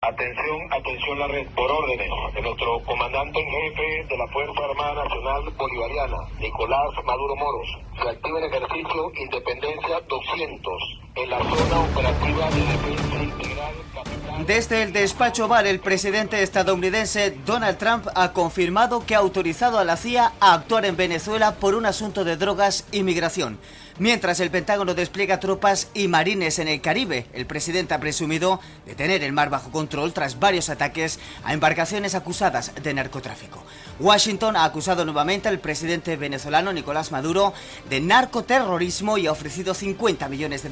Atención la red, por órdenes de nuestro comandante en jefe de la Fuerza Armada Nacional Bolivariana, Nicolás Maduro Moros. Se activa el ejercicio Independencia 200 en la zona operativa de defensa integral capital. Desde el despacho Oval, el presidente estadounidense Donald Trump ha confirmado que ha autorizado a la CIA a actuar en Venezuela por un asunto de drogas y migración. Mientras el Pentágono despliega tropas y marines en el Caribe, el presidente ha presumido de tener el mar bajo control tras varios ataques a embarcaciones acusadas de narcotráfico. Washington ha acusado nuevamente al presidente venezolano Nicolás Maduro de narcoterrorismo y ha ofrecido $50 millones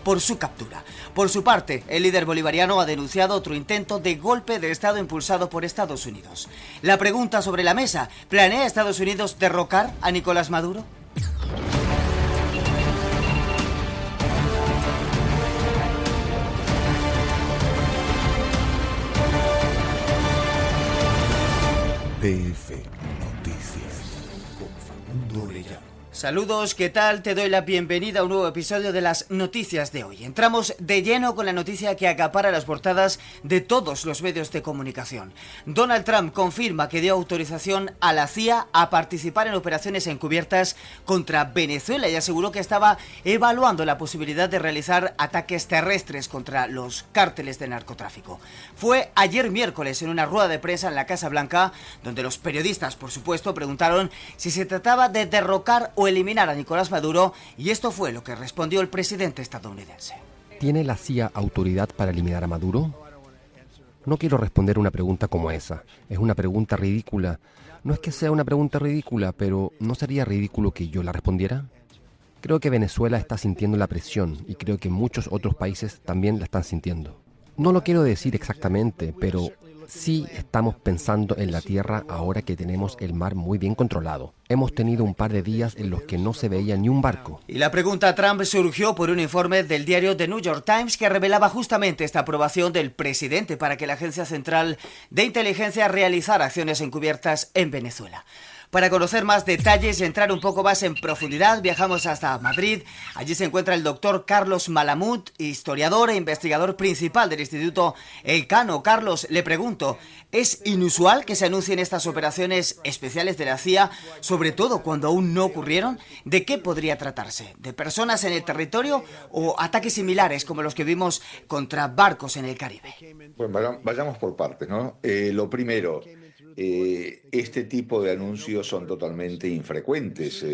por su captura. Por su parte, el líder bolivariano ha denunciado otro intento de golpe de Estado impulsado por Estados Unidos. La pregunta sobre la mesa: ¿planea Estados Unidos derrocar a Nicolás Maduro? PF Noticias con Facundo Orellana. Saludos, ¿qué tal? Te doy la bienvenida a un nuevo episodio de las noticias de hoy. Entramos de lleno con la noticia que acapara las portadas de todos los medios de comunicación. Donald Trump confirma que dio autorización a la CIA a participar en operaciones encubiertas contra Venezuela y aseguró que estaba evaluando la posibilidad de realizar ataques terrestres contra los cárteles de narcotráfico. Fue ayer miércoles en una rueda de prensa en la Casa Blanca, donde los periodistas, por supuesto, preguntaron si se trataba de derrocar o eliminar a Nicolás Maduro, y esto fue lo que respondió el presidente estadounidense. ¿Tiene la CIA autoridad para eliminar a Maduro? No quiero responder una pregunta como esa. Es una pregunta ridícula. No es que sea una pregunta ridícula, pero ¿no sería ridículo que yo la respondiera? Creo que Venezuela está sintiendo la presión y creo que muchos otros países también la están sintiendo. No lo quiero decir exactamente, pero sí estamos pensando en la tierra ahora que tenemos el mar muy bien controlado. Hemos tenido un par de días en los que no se veía ni un barco. Y la pregunta a Trump surgió por un informe del diario The New York Times que revelaba justamente esta aprobación del presidente para que la Agencia Central de Inteligencia realizara acciones encubiertas en Venezuela. Para conocer más detalles y entrar un poco más en profundidad, viajamos hasta Madrid. Allí se encuentra el doctor Carlos Malamud, historiador e investigador principal del Instituto Elcano. Carlos, le pregunto, ¿es inusual que se anuncien estas operaciones especiales de la CIA, sobre todo cuando aún no ocurrieron? ¿De qué podría tratarse? ¿De personas en el territorio o ataques similares como los que vimos contra barcos en el Caribe? Bueno, vayamos por partes, ¿no? Lo primero, este tipo de anuncios son totalmente infrecuentes,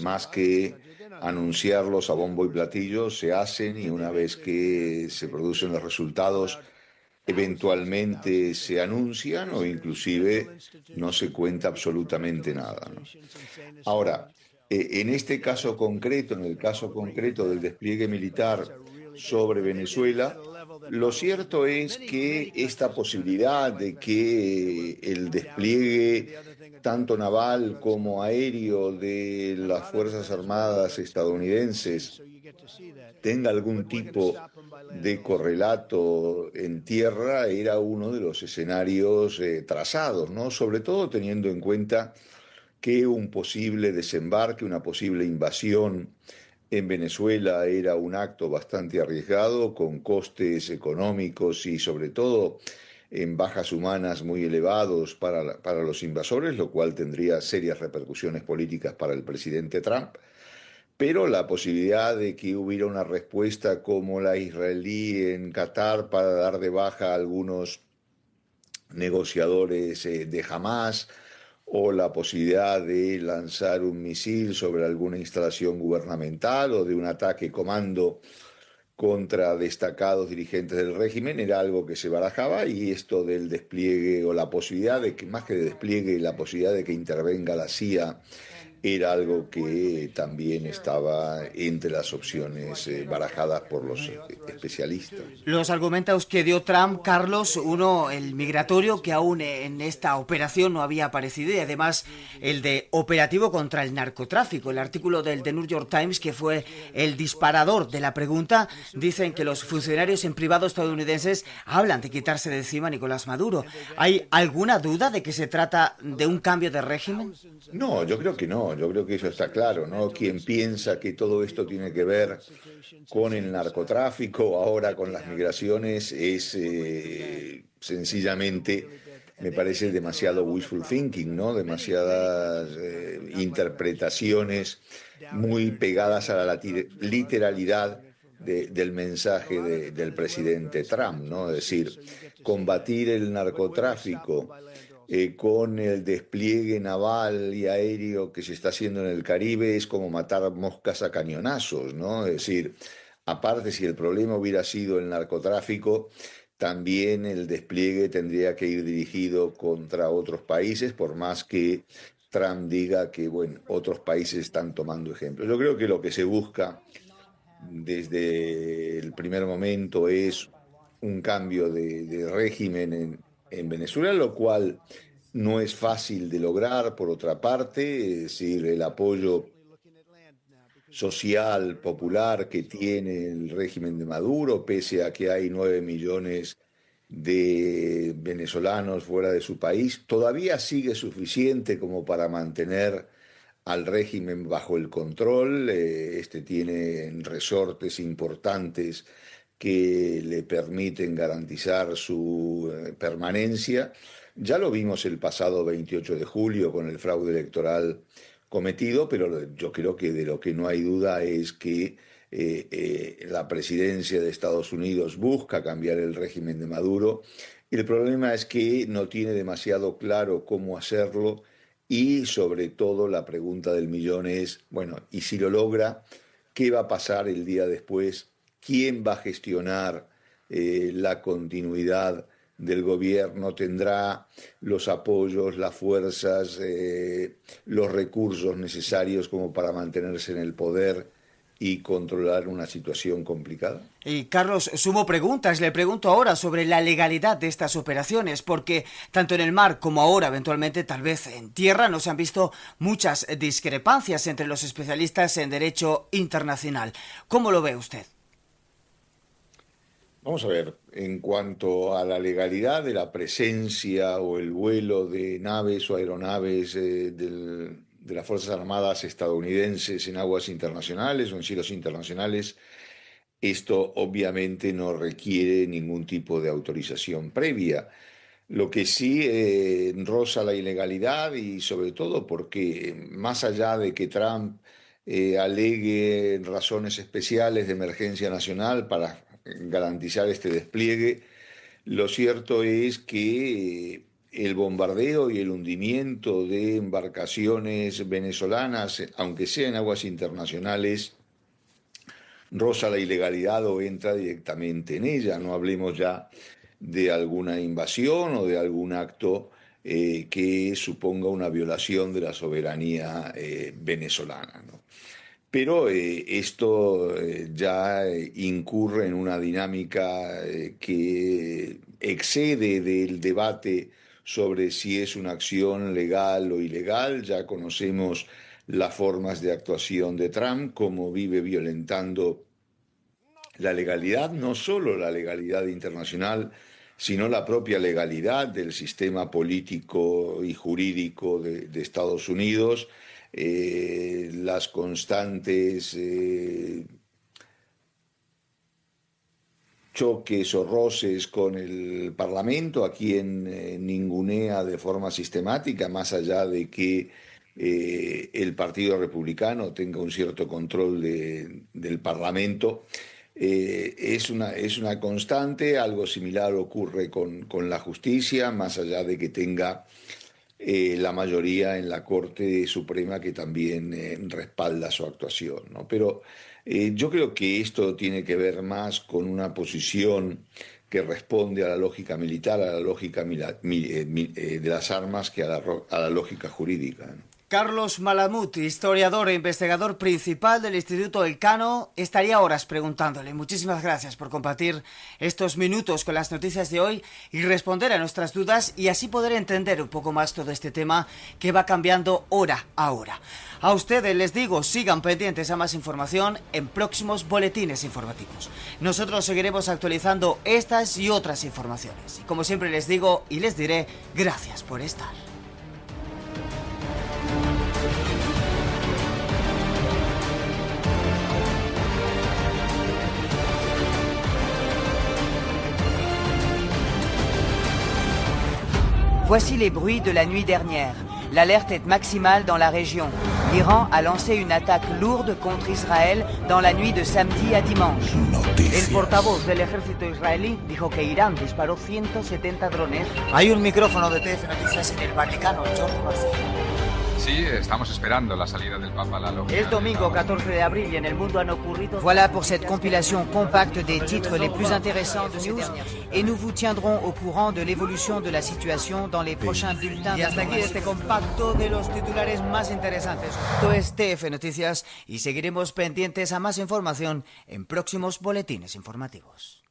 más que anunciarlos a bombo y platillo, se hacen y una vez que se producen los resultados, eventualmente se anuncian o inclusive no se cuenta absolutamente nada, ¿no? Ahora, en este caso concreto, en el caso concreto del despliegue militar sobre Venezuela, lo cierto es que esta posibilidad de que el despliegue tanto naval como aéreo de las Fuerzas Armadas estadounidenses tenga algún tipo de correlato en tierra era uno de los escenarios trazados, ¿no? Sobre todo teniendo en cuenta que un posible desembarque, una posible invasión en Venezuela era un acto bastante arriesgado, con costes económicos y sobre todo en bajas humanas muy elevados para los invasores, lo cual tendría serias repercusiones políticas para el presidente Trump. Pero la posibilidad de que hubiera una respuesta como la israelí en Qatar para dar de baja a algunos negociadores de Hamás, o la posibilidad de lanzar un misil sobre alguna instalación gubernamental o de un ataque comando contra destacados dirigentes del régimen, era algo que se barajaba, y esto del despliegue o la posibilidad de que, más que de despliegue, la posibilidad de que intervenga la CIA era algo que también estaba entre las opciones barajadas por los especialistas. Los argumentos que dio Trump, Carlos, uno, el migratorio, que aún en esta operación no había aparecido, y además el de operativo contra el narcotráfico. El artículo del The New York Times, que fue el disparador de la pregunta, dicen que los funcionarios en privado estadounidenses hablan de quitarse de encima a Nicolás Maduro. ¿Hay alguna duda de que se trata de un cambio de régimen? No, yo creo que no. Yo creo que eso está claro, ¿no? Quien piensa que todo esto tiene que ver con el narcotráfico, ahora con las migraciones, es sencillamente me parece demasiado wishful thinking, ¿no? Demasiadas interpretaciones muy pegadas a la literalidad del mensaje del presidente Trump, ¿no? Es decir, combatir el narcotráfico con el despliegue naval y aéreo que se está haciendo en el Caribe es como matar moscas a cañonazos, ¿no? Es decir, aparte, si el problema hubiera sido el narcotráfico, también el despliegue tendría que ir dirigido contra otros países, por más que Trump diga que, bueno, otros países están tomando ejemplo. Yo creo que lo que se busca desde el primer momento es un cambio de régimen en Venezuela, lo cual no es fácil de lograr, por otra parte, es decir, el apoyo social, popular que tiene el régimen de Maduro, pese a que hay 9 millones de venezolanos fuera de su país, todavía sigue suficiente como para mantener al régimen bajo el control. Este tiene resortes importantes que le permiten garantizar su permanencia. Ya lo vimos el pasado 28 de julio con el fraude electoral cometido, pero yo creo que de lo que no hay duda es que la presidencia de Estados Unidos busca cambiar el régimen de Maduro. El problema es que no tiene demasiado claro cómo hacerlo y, sobre todo, la pregunta del millón es, bueno, y si lo logra, ¿qué va a pasar el día después? ¿Quién va a gestionar la continuidad del gobierno? ¿Tendrá los apoyos, las fuerzas, los recursos necesarios como para mantenerse en el poder y controlar una situación complicada? Y Carlos, sumo preguntas. Le pregunto ahora sobre la legalidad de estas operaciones, porque tanto en el mar como ahora, eventualmente, tal vez en tierra, nos han visto muchas discrepancias entre los especialistas en derecho internacional. ¿Cómo lo ve usted? Vamos a ver, en cuanto a la legalidad de la presencia o el vuelo de naves o aeronaves de las Fuerzas Armadas estadounidenses en aguas internacionales o en cielos internacionales, esto obviamente no requiere ningún tipo de autorización previa. Lo que sí roza la ilegalidad, y sobre todo porque más allá de que Trump alegue razones especiales de emergencia nacional para garantizar este despliegue, lo cierto es que el bombardeo y el hundimiento de embarcaciones venezolanas, aunque sea en aguas internacionales, roza la ilegalidad o entra directamente en ella. No hablemos ya de alguna invasión o de algún acto que suponga una violación de la soberanía venezolana, ¿no? Pero esto ya incurre en una dinámica que excede del debate sobre si es una acción legal o ilegal. Ya conocemos las formas de actuación de Trump, cómo vive violentando la legalidad, no solo la legalidad internacional, sino la propia legalidad del sistema político y jurídico de Estados Unidos. Las constantes choques o roces con el Parlamento, a quien ningunea de forma sistemática, más allá de que el Partido Republicano tenga un cierto control del Parlamento. Es una constante. Algo similar ocurre con la justicia, más allá de que tenga la mayoría en la Corte Suprema que también respalda su actuación, ¿no? Pero yo creo que esto tiene que ver más con una posición que responde a la lógica militar, a la lógica de las armas, que a la lógica jurídica, ¿no? Carlos Malamud, historiador e investigador principal del Instituto Elcano, estaría horas preguntándole. Muchísimas gracias por compartir estos minutos con las noticias de hoy y responder a nuestras dudas, y así poder entender un poco más todo este tema que va cambiando hora a hora. A ustedes les digo, sigan pendientes a más información en próximos boletines informativos. Nosotros seguiremos actualizando estas y otras informaciones. Y como siempre les digo y les diré, gracias por estar. Voici les bruits de la nuit dernière. L'alerte est maximale dans la région. L'Iran a lancé une attaque lourde contre Israël dans la nuit de samedi à dimanche. El portavoz del ejército israelí dijo que Irán disparó 170 drones. Hay un micrófono de TF Noticias en el Vaticano, Jordi García. Sí, estamos esperando la salida del Papa a la logia. Es domingo 14 de abril y en el mundo han ocurrido... Voilà pour cette compilation compacte des titres les plus intéressants de ces dernières heures. Et nous vous tiendrons au courant de l'évolution de la situation dans les prochains bulletins. Y hasta aquí este compacto de los titulares más interesantes. Esto es TF Noticias y seguiremos pendientes a más información en próximos boletines informativos.